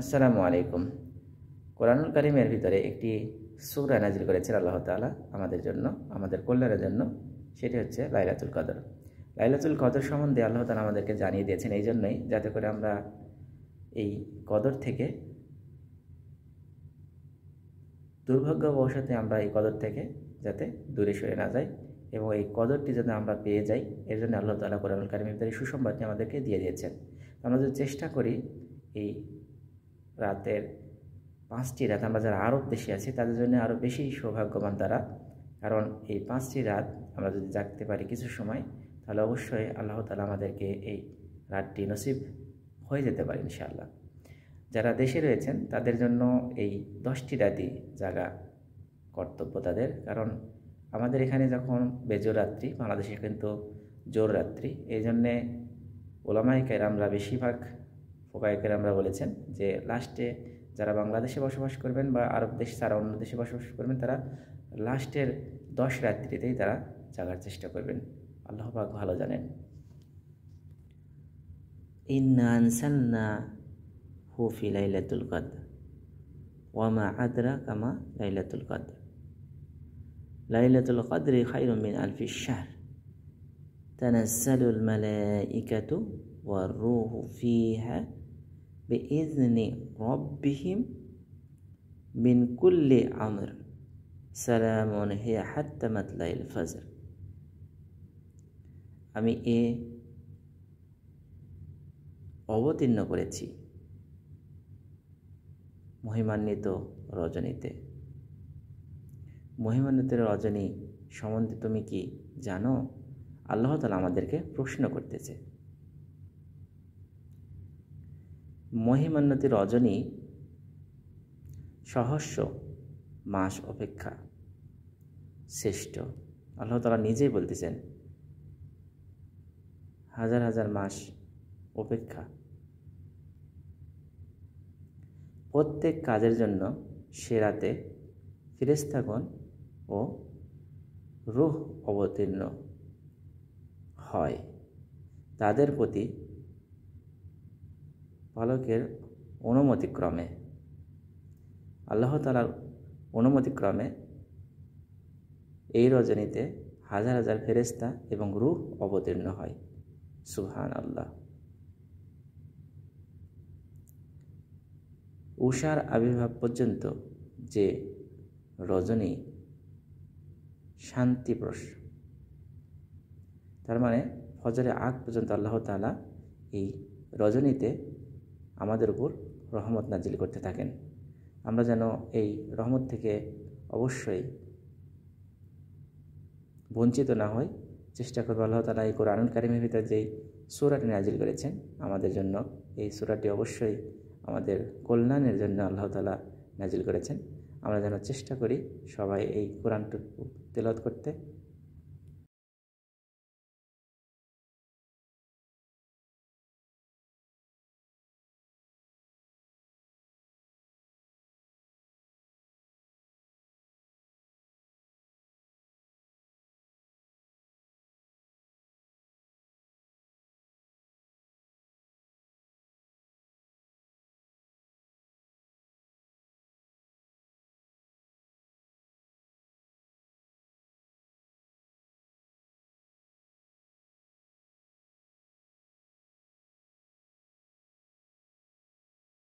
আসসালামু আলাইকুম। কোরআনুল কারীমের ভিতরে একটি সূরা নাজিল করেছেন আল্লাহ তাআলা আমাদের জন্য, আমাদের কল্যাণের জন্য। সেটি হচ্ছে লাইলাতুল কদর। লাইলাতুল কদর সম্বন্ধে আল্লাহ তাআলা আমাদেরকে জানিয়ে দিয়েছেন এই জন্যই, যাতে করে আমরা এই কদর থেকে, দুর্ভাগ্যবশত আমরা এই কদর থেকে যাতে দূরে সরে না যাই এবং এই কদরটি যাতে আমরা পেয়ে যাই, এর জন্য আল্লাহ তাআলা কোরআনুল কারীমের ভিতরে সুসংবাদটি আমাদেরকে দিয়ে দিয়েছেন। আমরা যদি চেষ্টা করি এই রাতের 5টি রাত, আমরা যারা আরব দেশে আছি তাদের জন্য আরও বেশি সৌভাগ্যবান তারা, কারণ এই 5টি রাত আমরা যদি জাগতে পারি কিছু সময়, তাহলে অবশ্যই আল্লাহ তাআলা আমাদেরকে এই রাতটি নসিব হয়ে যেতে পারে ইনশাআল্লাহ। যারা দেশে রয়েছেন তাদের জন্য এই 10টি রাতই জাগা কর্তব্য তাদের, কারণ আমাদের এখানে যখন বেজোর রাত্রি, বাংলাদেশে কিন্তু জোর রাত্রি, এই জন্যে ওলামায়ে কেরামরা বেশিরভাগ ফুকায়ে কেরামরা বলেছেন যে লাস্টে যারা বাংলাদেশে বসবাস করবেন বা আরব দেশ ছাড়া অন্য দেশে বসবাস করবেন, তারা লাস্টের 10 রাত্রিতেই তারা জাগার চেষ্টা করবেন। আল্লাহ পাক ভালো জানেন। ইন্না আনসালনাহু ফি লাইলাতুল কদর ওয়া মা আদরাকা মা লাইলাতুল কদর লাইলাতুল কদরি খায়রুম মিন আলফিশ শাহর তানাজ্জালুল মালাইকাতু ওয়ার রূহু ফিহা বিইذনি রাব্বিহিম মিন কুল্লি আমর সালামুন হিয়া হাত্তা মাতলাইল ফজর। আমি অবতীর্ণ করেছি মহিমান্বিত রজনীতে। মহিমান্বিত রজনী সম্বন্ধে তুমি কি জানো? আল্লাহ তাআলা আমাদেরকে প্রশ্ন করতেছে। মহিমান্বিত রজনী সহস্র মাস অপেক্ষা শ্রেষ্ঠ। আল্লাহ তাআলা নিজেই বলতেছেন হাজার হাজার মাস অপেক্ষা। প্রত্যেক কাজের জন্য সে রাতে ফেরেশতাগণ ও রূহ অবতীর্ণ হয়। তাদের প্রতি পালকের অনুমতিক্রমে, আল্লাহ তাআলার অনুমতিক্রমে এই রজনীতে হাজার হাজার ফেরেশতা এবং রূহ অবতীর্ণ হয়। সুবহানাল্লাহ। উষার আবির্ভাব পর্যন্ত যে রজনী শান্তিপ্রস, তার মানে ফজরের আগ পর্যন্ত আল্লাহ তাআলা এই রজনীতে আমাদের উপর রহমত নাজিল করতে থাকেন। আমরা যেন এই রহমত থেকে অবশ্যই বঞ্চিত না হই, চেষ্টা করব। আল্লাহ তাআলা এই কোরআনুল কারীমের ভিতরে যেই সূরাটি নাজিল করেছেন আমাদের জন্য, এই সূরাটি অবশ্যই আমাদের কল্যাণের জন্য আল্লাহ তাআলা নাজিল করেছেন। আমরা যেন চেষ্টা করি সবাই এই কোরআনটুকু তেলাওয়াত করতে।